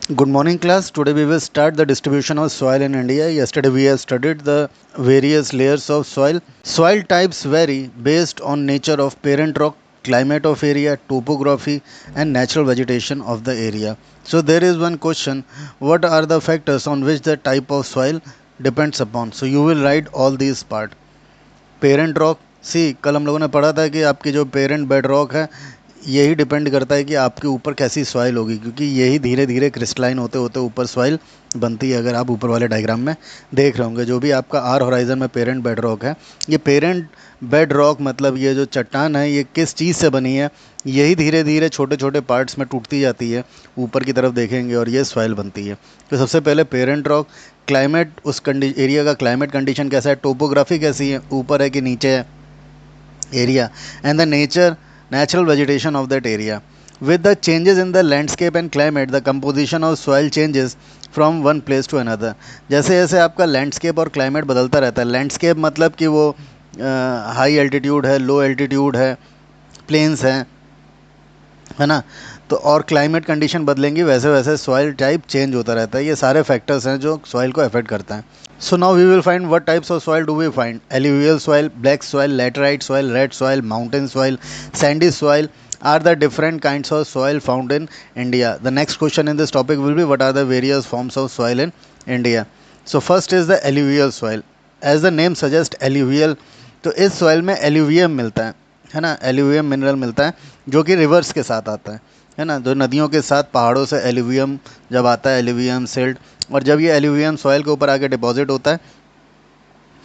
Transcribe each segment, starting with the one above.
Good morning, class. Today we will start the distribution of soil in India. Yesterday we have studied the various layers of soil. Soil types vary based on nature of parent rock, climate of area, topography, and natural vegetation of the area. So there is one question: what are the factors on which the type of soil depends upon? So you will write all these part. Parent rock सी कल हम लोगों ने पढ़ा था कि आपकी जो पेरेंट बेड रॉक है यही डिपेंड करता है कि आपके ऊपर कैसी सॉइल होगी, क्योंकि यही धीरे धीरे क्रिस्टलाइन होते होते ऊपर सॉइल बनती है। अगर आप ऊपर वाले डायग्राम में देख रहे होंगे, जो भी आपका आर होराइजन में पेरेंट बेड रॉक है, ये पेरेंट बेड रॉक मतलब ये जो चट्टान है ये किस चीज़ से बनी है, यही धीरे धीरे छोटे छोटे पार्ट्स में टूटती जाती है, ऊपर की तरफ देखेंगे और ये सॉइल बनती है। तो सबसे पहले पेरेंट रॉक, क्लाइमेट, उस एरिया का क्लाइमेट कंडीशन कैसा है, टोपोग्राफी कैसी है, ऊपर है कि नीचे है area, and the natural vegetation of that area. With the changes in the landscape and climate, the composition of soil changes from one place to another. जैसे जैसे आपका लैंडस्केप और क्लाइमेट बदलता रहता है, लैंडस्केप मतलब कि वो हाई एल्टीट्यूड है, लो एल्टीट्यूड है, प्लेन्स हैं, है ना, तो और क्लाइमेट कंडीशन बदलेंगी वैसे वैसे सॉइल टाइप चेंज होता रहता है। ये सारे फैक्टर्स हैं जो सॉइल को अफेक्ट करता है। So now we will find what types of soil do we find. Alluvial soil, black soil, laterite soil, red soil, mountain soil, sandy soil are the different kinds of soil found in India. The next question in this topic will be what are the various forms of soil in India. So first is the alluvial soil. As the name suggests alluvial, तो इस soil में alluvium मिलता है ना, alluvium mineral मिलता है जो कि रिवर्स के साथ आता है ना, जो नदियों के साथ पहाड़ों से एल्यूवियम जब आता है, एल्यूवियम सिल्ट, और जब ये एल्यूवियम सॉइल के ऊपर आके डिपॉजिट होता है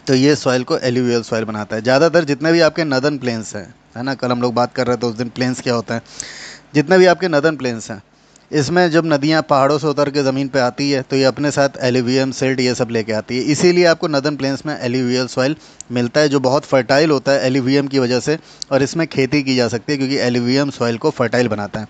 तो ये सॉइल को एल्यूवियल सॉइल बनाता है। ज़्यादातर जितने भी आपके नदर्न प्लेन्स हैं, है ना, कल हम लोग बात कर रहे थे उस दिन प्लेन्स क्या होता है, जितने भी आपके नदर्न प्लेन्स हैं इसमें जब नदियाँ पहाड़ों से उतर के ज़मीन पे आती है तो ये अपने साथ एल्यूवियम सिल्ट ये सब लेके आती है, इसीलिए आपको नदर्न प्लेन्स में एल्यूवियल सॉइल मिलता है जो बहुत फर्टाइल होता है एल्यूवियम की वजह से, और इसमें खेती की जा सकती है क्योंकि एल्यूवियम सॉइल को फर्टाइल बनाता है।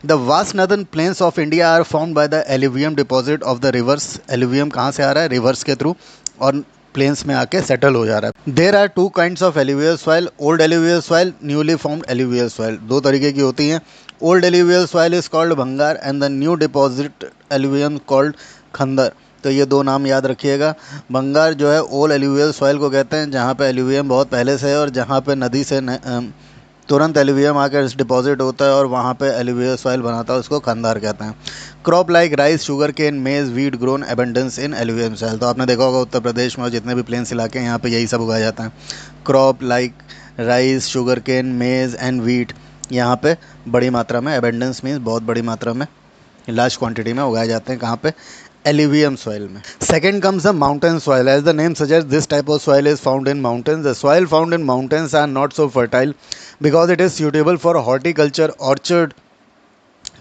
The vast northern plains of India are found by the alluvium deposit of the rivers. Alluvium कहाँ से आ रहा है, रिवर्स के थ्रू, और प्लेन्स में आके सेटल हो जा रहा है। There are two kinds of alluvial soil, old alluvial soil, newly formed alluvial soil. दो तरीके की होती हैं। Old alluvial soil is called bhangar and the new deposit alluvium called khadar. तो ये दो नाम याद रखिएगा। भंगार जो है ओल्ड एल्यूवियल सॉइल को कहते हैं जहाँ पे एल्यूवियम बहुत पहले से है और जहाँ पे नदी से तुरंत एल्यूवियम आकर डिपॉजिट होता है और वहाँ पे एल्यूवियल सॉइल बनाता है, उसको खंदार कहते हैं। Crop like rice, sugar cane, maize, wheat grown abundance in alluvium soil. तो आपने देखा होगा उत्तर प्रदेश में और जितने भी प्लेन्स इलाके हैं यहाँ पे यही सब उगाया जाता है। Crop like rice, sugar cane, maize and wheat यहाँ पे बड़ी मात्रा में, एबंडेंस मीन्स बहुत बड़ी मात्रा में, लार्ज क्वांटिटी में उगाए जाते हैं। कहाँ पे, एल्यूवियम सॉइल में। Second comes the mountain soil. As the name suggests, this type of soil is found in mountains. The soil found in mountains are not so fertile because it is suitable for horticulture, orchard,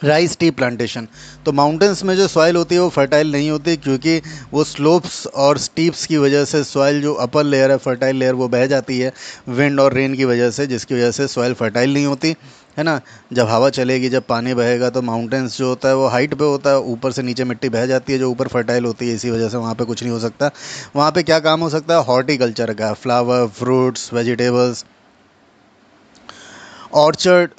rice, tea plantation. तो mountains में जो soil होती है वो fertile नहीं होती क्योंकि वो स्लोप्स और स्टीप्स की वजह से सॉइल जो अपर लेयर है, फर्टाइल लेयर, वो बह जाती है विंड और रेन की वजह से, जिसकी वजह से सॉइल फर्टाइल नहीं होती, है ना। जब हवा चलेगी, जब पानी बहेगा तो माउंटेन्स जो होता है वो हाइट पे होता है, ऊपर से नीचे मिट्टी बह जाती है जो ऊपर फर्टाइल होती है, इसी वजह से वहाँ पे कुछ नहीं हो सकता। वहाँ पे क्या काम हो सकता है, हॉर्टिकल्चर का, flower, fruits, vegetables, orchard,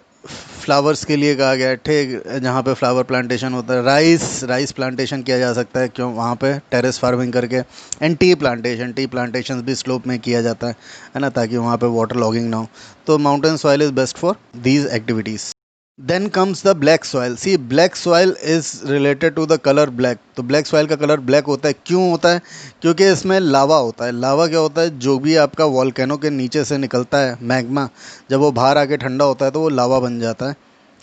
flowers के लिए कहा गया है, ठीक, जहाँ पे फ्लावर प्लांटेशन होता है। राइस प्लांटेशन किया जा सकता है, क्यों, वहाँ पे टेरेस फार्मिंग करके। एंड टी प्लांटेशन भी स्लोप में किया जाता है ना, ताकि वहाँ पे वाटर लॉगिंग ना हो। तो mountain soil is best for these activities. Then comes the black soil. See, black soil is related to the colour black. तो ब्लैक सॉइल का कलर ब्लैक होता है, क्यों होता है, क्योंकि इसमें लावा होता है। लावा क्या होता है, जो भी आपका वॉल्केनो के नीचे से निकलता है मैग्मा, जब वो बाहर आके ठंडा होता है तो वो लावा बन जाता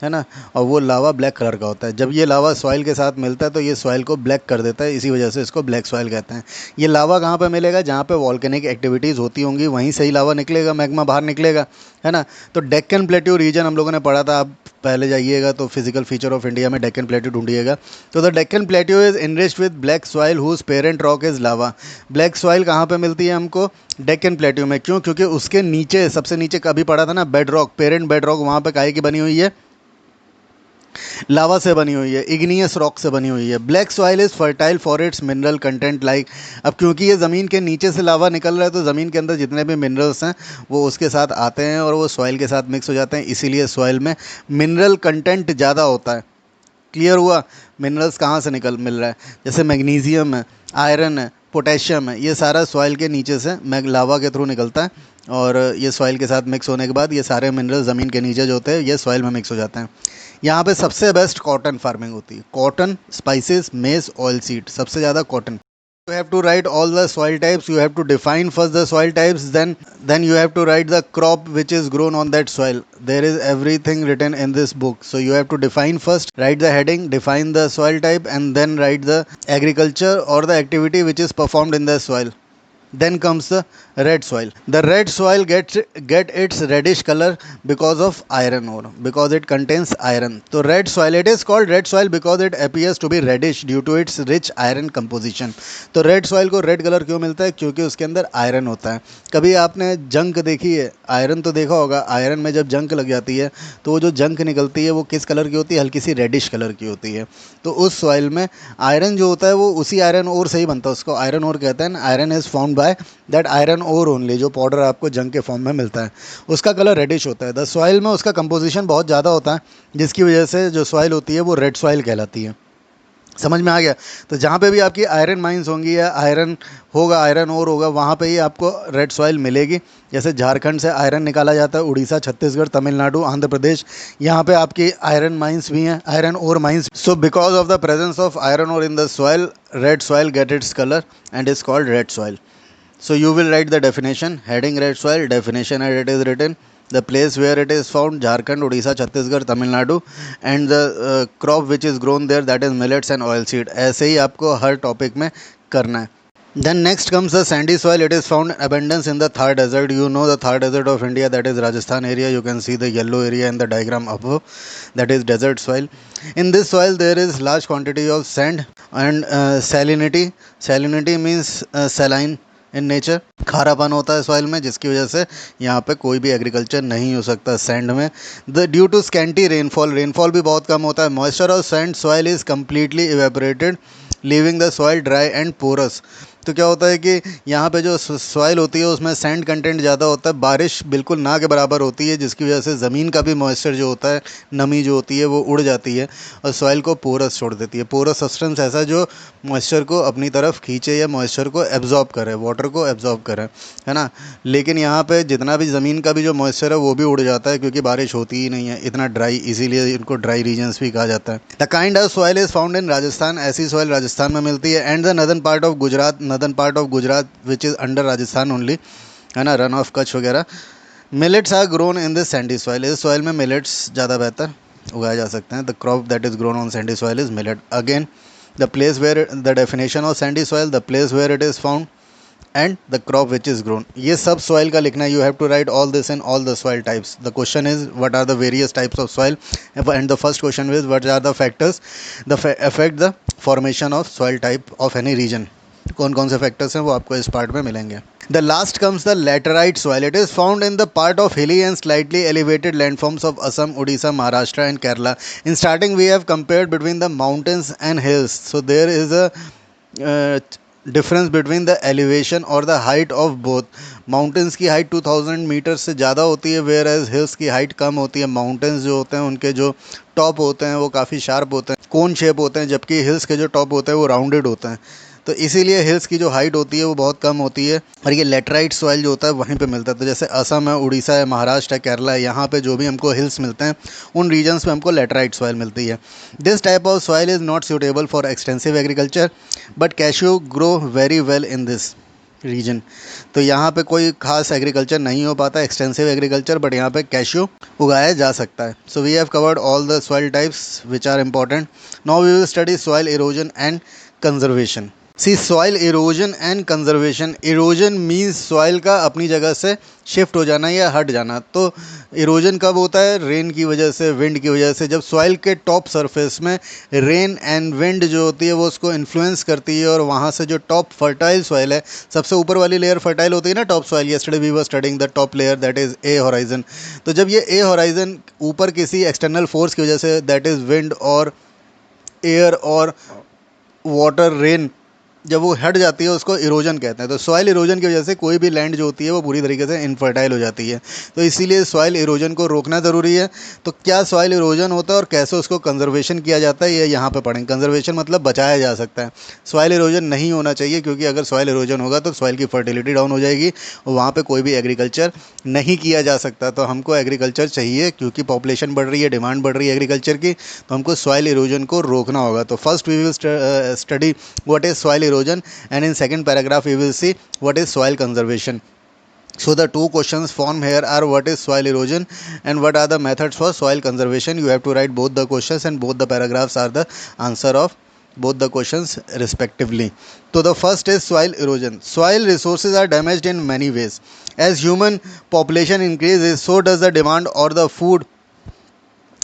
है ना, और वो लावा ब्लैक कलर का होता है। जब ये लावा सॉइल के साथ मिलता है तो ये सॉइल को ब्लैक कर देता है, इसी वजह से इसको ब्लैक सॉइल कहते हैं। ये लावा कहाँ पे मिलेगा, जहाँ पे वॉल्केनिक एक्टिविटीज़ होती होंगी वहीं से ही लावा निकलेगा, मैग्मा बाहर निकलेगा, है ना। तो डेक्कन प्लेट्यू रीजन हम लोगों ने पढ़ा था, आप पहले जाइएगा तो फिजिकल फीचर ऑफ इंडिया में डेक्कन प्लेट्यू ढूंढिएगा। तो the Deccan plateau is enriched with black soil whose parent rock is lava. Black soil कहाँ पे मिलती है हमको, डेक्कन प्लेट्यू में। क्यों, क्योंकि उसके नीचे, सबसे नीचे कभी पढ़ा था ना, bed rock, parent bed rock, वहाँ पे काहे की बनी हुई है, लावा से बनी हुई है, इग्नियस रॉक से बनी हुई है। Black soil is fertile for its mineral content like. अब क्योंकि ये ज़मीन के नीचे से लावा निकल रहा है तो ज़मीन के अंदर जितने भी मिनरल्स हैं वो उसके साथ आते हैं और वो सॉइल के साथ मिक्स हो जाते हैं, इसीलिए सॉइल में मिनरल कंटेंट ज़्यादा होता है। क्लियर हुआ मिनरल्स कहाँ से निकल मिल रहा है, जैसे मैग्नीशियम है, आयरन है, पोटेशियम है, ये सारा सॉइल के नीचे से मैग लावा के थ्रू निकलता है और ये सॉइल के साथ मिक्स होने के बाद ये सारे मिनरल ज़मीन के नीचे जो होते हैं ये सॉइल में मिक्स हो जाते हैं। यहाँ पे सबसे बेस्ट कॉटन फार्मिंग होती है, कॉटन, स्पाइसेस, मेज, ऑयल सीड, सबसे ज़्यादा cotton. You have to write all the soil types. You have to define first the soil types, then you have to write the crop which is grown on that soil. There is everything written in this book, so you have to define first, write the heading, define the soil type, and then write the agriculture or the activity which is performed in the soil. Then comes the red soil. The red soil get its reddish color because of iron ore, because it contains iron. So red soil, it is called red soil because it appears to be reddish due to its rich iron composition. तो red soil को red colour क्यों मिलता है? क्योंकि उसके अंदर iron होता है। कभी आपने जंक देखी है? आयरन तो देखा होगा, आयरन में जब जंक लग जाती है तो वो जो जंक निकलती है वो किस कलर की होती है? हल्की सी रेडिश कलर की होती है। तो उस सॉइल में आयरन जो होता है वो उसी आयरन ओर से ही बनता है, उसको आयरन ओर कहते हैं। Iron is found by that iron ore only, जो पाउडर आपको जंग के फॉर्म में मिलता है, उसका कलर रेडिश होता है। द सॉइल में उसका कंपोजिशन बहुत ज़्यादा होता है जिसकी वजह से जो सॉइल होती है वो रेड सॉइल कहलाती है। समझ में आ गया? तो जहाँ पे भी आपकी आयरन माइंस होंगी या आयरन होगा, आयरन ओर होगा, वहाँ पे ही आपको रेड सॉइल मिलेगी। जैसे झारखंड से आयरन निकाला जाता है, उड़ीसा, छत्तीसगढ़, तमिलनाडु, आंध्र प्रदेश, यहाँ पे आपकी आयरन माइंस भी हैं, iron ore mines. So because of the presence of iron ore in the soil, red soil get its colour and is called red soil. So you will write the definition, heading red soil, definition as it is written, the place where it is found, Jharkhand, Odisha, Chhattisgarh, Tamil Nadu, and the crop which is grown there, that is millets and oilseed. ऐसे ही आपको हर topic में करना है. Then next comes the sandy soil. It is found in abundance in the Thar Desert. You know the Thar Desert of India, that is Rajasthan area. You can see the yellow area in the diagram above, that is desert soil. In this soil there is large quantity of sand and salinity. Salinity means saline in nature, खारापन होता है soil में, जिसकी वजह से यहाँ पे कोई भी एग्रीकल्चर नहीं हो सकता सैंड में. The due to scanty rainfall, rainfall भी बहुत कम होता है. Moisture of sand soil is completely evaporated leaving the soil dry and porous. तो क्या होता है कि यहाँ पे जो सॉइल होती है उसमें सैंड कंटेंट ज़्यादा होता है, बारिश बिल्कुल ना के बराबर होती है, जिसकी वजह से ज़मीन का भी मॉइस्चर जो होता है, नमी जो होती है वो उड़ जाती है और सॉइल को पोरस छोड़ देती है. पोरस सब्सटेंस ऐसा जो मॉइस्चर को अपनी तरफ खींचे या मॉइस्चर को एब्जॉर्ब करे, वाटर को एब्जॉर्ब करे, है ना. लेकिन यहाँ पे जितना भी ज़मीन का भी जो मॉइस्चर है वो भी उड़ जाता है क्योंकि बारिश होती ही नहीं है, इतना ड्राई, इसीलिए इनको ड्राई रीजन्स भी कहा जाता है. The kind of soil is found in Rajasthan, ऐसी सॉइल राजस्थान में मिलती है. And the northern part of Gujarat, northern part of Gujarat which is under Rajasthan only, है ना, रन ऑफ कच्छ वगैरह. Millets are grown in this sandy soil, इस सॉइल में मिलेट्स ज़्यादा बेहतर उगाए जा सकते हैं. The crop that is grown on sandy soil is millet. Again the place where the definition of sandy soil, the place where it is found, and the crop which is grown. ये सब soil का लिखना है. You have to write all this in all the soil types. The question is what are the various types of soil, and the first question is what are the factors that affect the formation of soil type of any region. कौन कौन से factors हैं वो आपको इस part में मिलेंगे. The last comes the laterite soil. It is found in the part of hilly and slightly elevated landforms of Assam, Odisha, Maharashtra and Kerala. In starting we have compared between the mountains and hills. So there is a difference between the elevation or the height of both. Mountains की height 2000 metre से ज़्यादा होती है, where as hills की height कम होती है. Mountains जो होते हैं उनके जो टॉप होते हैं वो काफ़ी शार्प होते हैं, कोन शेप होते हैं, जबकि हिल्स के जो टॉप होते हैं वो राउंडेड होते हैं. तो इसीलिए हिल्स की जो हाइट होती है वो बहुत कम होती है और ये लेटराइट सॉइल जो होता है वहीं पे मिलता है. तो जैसे असम है, उड़ीसा है, महाराष्ट्र है, केरला है, यहाँ पे जो भी हमको हिल्स मिलते हैं उन रीजन्स में हमको लेटराइट सॉइल मिलती है. This type of soil is not suitable for extensive agriculture but cashew grow very well in this region. तो यहाँ पे कोई खास एग्रीकल्चर नहीं हो पाता, एक्सटेंसिव एग्रीकल्चर, बट यहाँ पे कैश्यू उगाया जा सकता है. So we have covered all the soil types which are important. Now we will study soil erosion and conservation. See soil erosion and conservation. Erosion means soil का अपनी जगह से शिफ्ट हो जाना या हट जाना. तो इरोजन कब होता है? रेन की वजह से, विंड की वजह से. जब सॉइल के टॉप सरफेस में रेन एंड विंड जो होती है वो उसको इन्फ्लुएंस करती है और वहाँ से जो टॉप फर्टाइल सॉइल है, सबसे ऊपर वाली लेयर फर्टाइल होती है ना, top soil. Yesterday we were studying the top layer that is A horizon. तो जब ये ए होराइजन ऊपर किसी एक्सटर्नल फोर्स की वजह से, दैट इज़ विंड और एयर और वाटर, रेन, जब वो हट जाती है उसको इरोजन कहते हैं। तो सॉइल इरोजन की वजह से कोई भी लैंड जो होती है वो पूरी तरीके से इनफर्टाइल हो जाती है। तो इसीलिए सॉइल इरोजन को रोकना ज़रूरी है। तो क्या सॉइल इरोजन होता है और कैसे उसको कंजर्वेशन किया जाता है, ये यहाँ पे पढ़ेंगे। कंजर्वेशन मतलब बचाया जा सकता है। सॉइल इरोजन नहीं होना चाहिए, क्योंकि अगर सॉइल इरोजन होगा तो सॉइल की फर्टिलिटी डाउन हो जाएगी और वहाँ पर कोई भी एग्रीकल्चर नहीं किया जा सकता। तो हमको एग्रीकल्चर चाहिए, क्योंकि पॉपुलेशन बढ़ रही है, डिमांड बढ़ रही है एग्रीकल्चर की, तो हमको सॉइल इरोजन को रोकना होगा। तो first we will study what is soil erosion, and in second paragraph we will see what is soil conservation. So the two questions formed here are what is soil erosion and what are the methods for soil conservation. You have to write both the questions and both the paragraphs are the answer of both the questions respectively. So the first is soil erosion. Soil resources are damaged in many ways. As human population increases, so does the demand or the food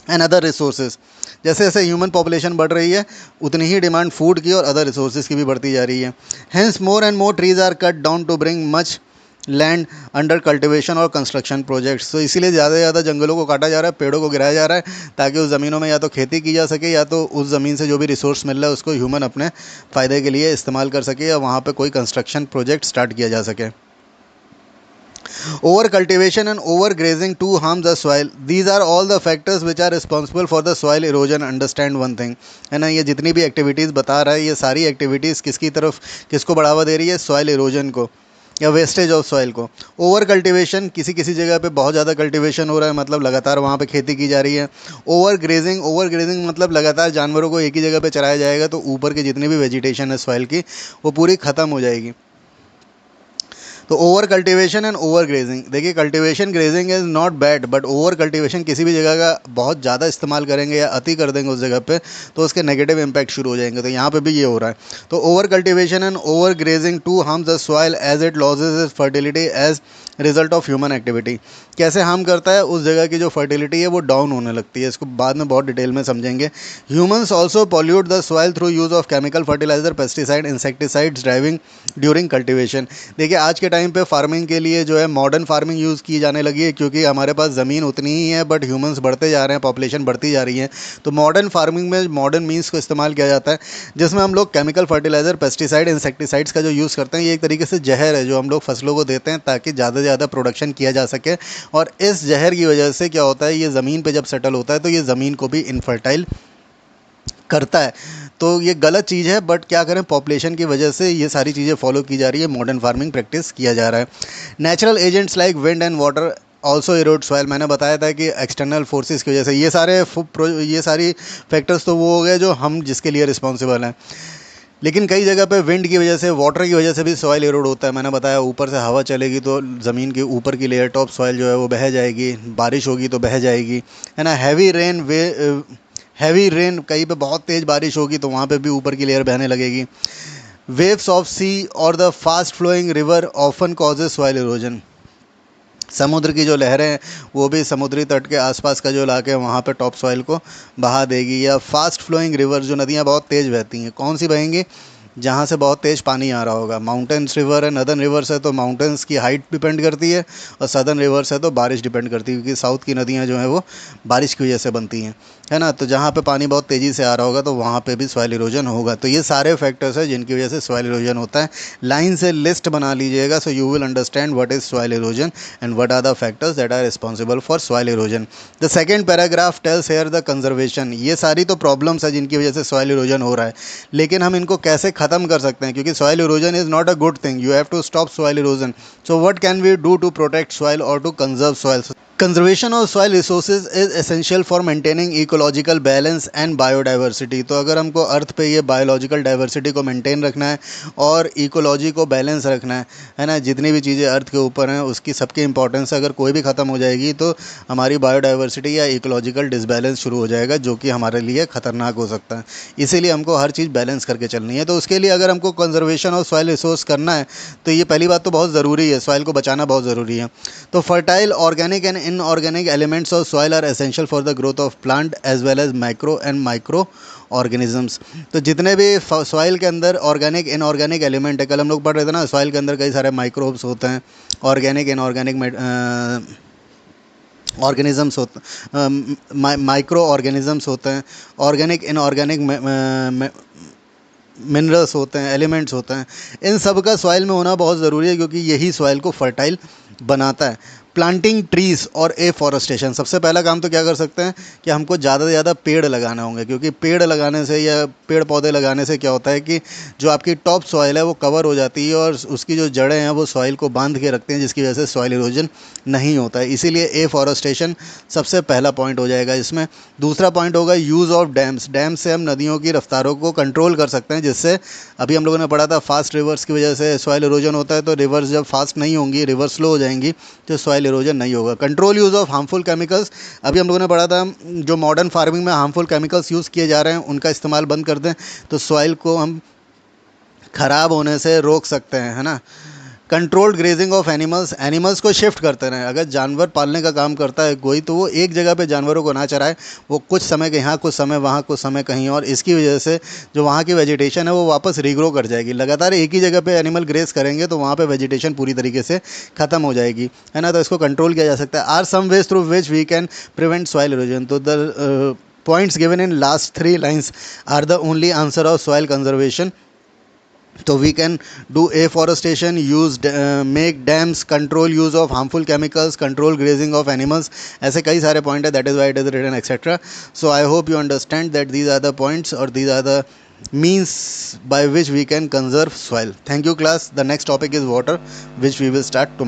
and other resources. जैसे जैसे human population बढ़ रही है उतनी ही demand food की और other resources की भी बढ़ती जा रही है। Hence more and more trees are cut down to bring much land under cultivation और कंस्ट्रक्शन प्रोजेक्ट्स। तो इसीलिए ज़्यादा से ज़्यादा जंगलों को काटा जा रहा है, पेड़ों को गिराया जा रहा है, ताकि उस ज़मीनों में या तो खेती की जा सके या तो उस ज़मीन से जो भी रिसोर्स मिल रहा है उसको ह्यूमन अपने फ़ायदे के लिए इस्तेमाल कर सके या वहाँ पर कोई कंस्ट्रक्शन प्रोजेक्ट स्टार्ट किया जा सके। Over cultivation and over grazing too harm the soil. These are all the factors which are responsible for the soil erosion. Understand one thing, है ना, ये जितनी भी एक्टिविटीज़ बता रहा है ये सारी एक्टिविटीज़ किसकी तरफ, किसको बढ़ावा दे रही है, सॉइल इरोजन को या वेस्टेज ऑफ सॉइल को। ओवर कल्टिवेशन, किसी किसी जगह पे बहुत ज़्यादा कल्टिवेशन हो रहा है, मतलब लगातार वहाँ पे खेती की जा रही है। ओवर ग्रेजिंग मतलब लगातार जानवरों को एक ही जगह पे चराया जाएगा तो ऊपर की जितनी भी वेजिटेशन है सॉइल की वो पूरी ख़त्म हो जाएगी। तो over cultivation and over grazing, देखिए cultivation grazing is not bad, but over cultivation किसी भी जगह का बहुत ज़्यादा इस्तेमाल करेंगे या अति कर देंगे उस जगह पे तो उसके नेगेटिव इम्पैक्ट शुरू हो जाएंगे। तो यहाँ पे भी ये हो रहा है। तो over cultivation and over grazing to harms the soil as it loses is fertility as result of human activity. कैसे हार्म करता है, उस जगह की जो फर्टिलिटी है वो डाउन होने लगती है। इसको बाद में बहुत डिटेल में समझेंगे। Humans also pollute the soil through use of chemical fertiliser, pesticide, insecticides driving during cultivation. देखिए आज के टाइम पे फार्मिंग के लिए जो है मॉडर्न फार्मिंग यूज़ की जाने लगी है, क्योंकि हमारे पास ज़मीन उतनी ही है बट ह्यूमंस बढ़ते जा रहे हैं, पॉपुलेशन बढ़ती जा रही है। तो मॉडर्न फार्मिंग में मॉडर्न मीन्स को इस्तेमाल किया जाता है, जिसमें हम लोग केमिकल फर्टिलाइजर, पेस्टिसाइड, इंसेक्टिसाइड्स का जो यूज़ करते हैं ये एक तरीके से जहर है जो हम लोग फसलों को देते हैं ताकि ज़्यादा से ज़्यादा प्रोडक्शन किया जा सके। और इस जहर की वजह से क्या होता है, ये ज़मीन पे जब सेटल होता है तो ये ज़मीन को भी इनफर्टाइल करता है। तो ये गलत चीज़ है, बट क्या करें, पॉपुलेशन की वजह से ये सारी चीज़ें फॉलो की जा रही है, मॉडर्न फार्मिंग प्रैक्टिस किया जा रहा है। Natural agents like wind and water also Erode soil. मैंने बताया था कि एक्सटर्नल फोर्सेस की वजह से ये सारी फैक्टर्स तो वो हो गए जो हम जिसके लिए रिस्पॉन्सिबल हैं, लेकिन कई जगह पे विंड की वजह से, वाटर की वजह से भी सॉइल इरोड होता है। मैंने बताया ऊपर से हवा चलेगी तो ज़मीन के ऊपर की लेयर, टॉप सॉइल जो है वो बह जाएगी, बारिश होगी तो बह जाएगी, है ना। हैवी रेन कहीं पे बहुत तेज़ बारिश होगी तो वहाँ पे भी ऊपर की लेयर बहने लगेगी। वेव्स ऑफ सी और the fast flowing river often causes soil erosion. समुद्र की जो लहरें हैं वो भी समुद्री तट के आसपास का जो इलाके है वहाँ पे टॉप सॉइल को बहा देगी। या फास्ट फ्लोइंग रिवर, जो नदियाँ बहुत तेज़ बहती हैं, कौन सी बहेंगी, जहाँ से बहुत तेज़ पानी आ रहा होगा। माउंटेन्स रिवर है, नदर्न रिवर्स है तो माउंटेन्स की हाइट डिपेंड करती है, और सदर्न रिवर्स है तो बारिश डिपेंड करती है, क्योंकि साउथ की नदियाँ जो हैं वो बारिश की वजह से बनती हैं, है ना। तो जहाँ पे पानी बहुत तेज़ी से आ रहा होगा तो वहाँ पे भी सॉइल इरोजन होगा। तो ये सारे फैक्टर्स हैं जिनकी वजह से सॉइल इरोजन होता है। लाइन से लिस्ट बना लीजिएगा, so you will understand what is soil erosion and what are the factors that are responsible for soil erosion. The second paragraph tells here the conservation. ये सारी तो प्रॉब्लम्स है जिनकी वजह से सॉइल इरोजन हो रहा है, लेकिन हम इनको कैसे ख़त्म कर सकते हैं, क्योंकि soil erosion is not a good thing. You have to stop soil erosion. So what can we do to protect soil और to conserve soil. Conservation of soil resources is essential for maintaining ecological balance and biodiversity. तो अगर हमको अर्थ पे ये biological diversity को maintain रखना है और इकोलॉजी को बैलेंस रखना है ना, जितनी भी चीज़ें अर्थ के ऊपर हैं उसकी सबकी इंपॉर्टेंस अगर कोई भी ख़त्म हो जाएगी तो हमारी बायोडाइवर्सिटी या इकोलॉजिकल डिसबैलेंस शुरू हो जाएगा, जो कि हमारे लिए ख़तरनाक हो सकता है। इसीलिए हमको हर चीज़ बैलेंस करके चलनी है। तो उसके लिए अगर हमको कंजर्वेशन ऑफ सॉइल रिसोर्स करना है तो ये पहली बात तो बहुत ज़रूरी है, सॉइल को बचाना बहुत ज़रूरी है। तो fertile organic and inorganic elements of soil are essential for the growth of plant as well as micro organisms. तो जितने भी सॉइल के अंदर ऑर्गेनिक इनऑर्गेनिक एलिमेंट है, कल हम लोग पढ़ रहे थे ना, सॉइल के अंदर कई सारे माइक्रोब्स होते हैं, ऑर्गेनिक इनऑर्गेनिक ऑर्गेनिजम्स होते माइक्रो ऑर्गेनिजम्स होते हैं, ऑर्गेनिक इनऑर्गेनिक मिनरल्स होते हैं, एलिमेंट्स होते हैं, इन सब का सॉइल में होना बहुत ज़रूरी है, क्योंकि यही सॉइल को फर्टाइल बनाता है। प्लांटिंग ट्रीज और एफॉरेस्टेशन, सबसे पहला काम तो क्या कर सकते हैं कि हमको ज़्यादा से ज़्यादा पेड़ लगाना होंगे, क्योंकि पेड़ लगाने से या पेड़ पौधे लगाने से क्या होता है कि जो आपकी टॉप सॉइल है वो कवर हो जाती है, और उसकी जो जड़ें हैं वो सॉइल को बांध के रखते हैं, जिसकी वजह से सॉइल इरोजन नहीं होता है। इसीलिए एफॉरेस्टेशन सबसे पहला पॉइंट हो जाएगा इसमें। दूसरा पॉइंट होगा यूज़ ऑफ डैम्स। डैम से हम नदियों की रफ्तारों को कंट्रोल कर सकते हैं, जिससे अभी हम लोगों ने पढ़ा था फास्ट रिवर्स की वजह से सॉइल इरोजन होता है, तो रिवर्स जब फास्ट नहीं होंगी, रिवर्स स्लो हो जाएंगी, तो सॉइल इरोजन नहीं होगा। Control use of harmful chemicals, अभी हम लोगों ने पढ़ा था जो मॉडर्न फार्मिंग में हार्मफुल केमिकल्स यूज़ किए जा रहे हैं उनका इस्तेमाल बंद कर दें, तो सॉइल को हम ख़राब होने से रोक सकते हैं, है ना। Controlled grazing of animals, animals को शिफ्ट करते रहें। अगर जानवर पालने का काम करता है कोई, तो वो एक जगह पे जानवरों को ना चराए, वो कुछ समय के यहाँ, कुछ समय वहाँ, कुछ समय कहीं और। इसकी वजह से जो वहाँ की वेजिटेशन है वो वापस रीग्रो कर जाएगी। लगातार एक ही जगह पे एनिमल ग्रेस करेंगे तो वहाँ पे वेजिटेशन पूरी तरीके से ख़त्म हो जाएगी, है ना। तो इसको कंट्रोल किया जा सकता है। Are some ways through which we can prevent soil erosion, तो the points given in last 3 lines are the only answer of soil conservation. तो we can do afforestation, use make dams, control use of harmful chemicals, control grazing of animals. ऐसे कई सारे point है, that is why it is written etcetera. So I hope you understand that these are the points और these are the means by which we can conserve soil. Thank you class. The next topic is water, which we will start tomorrow.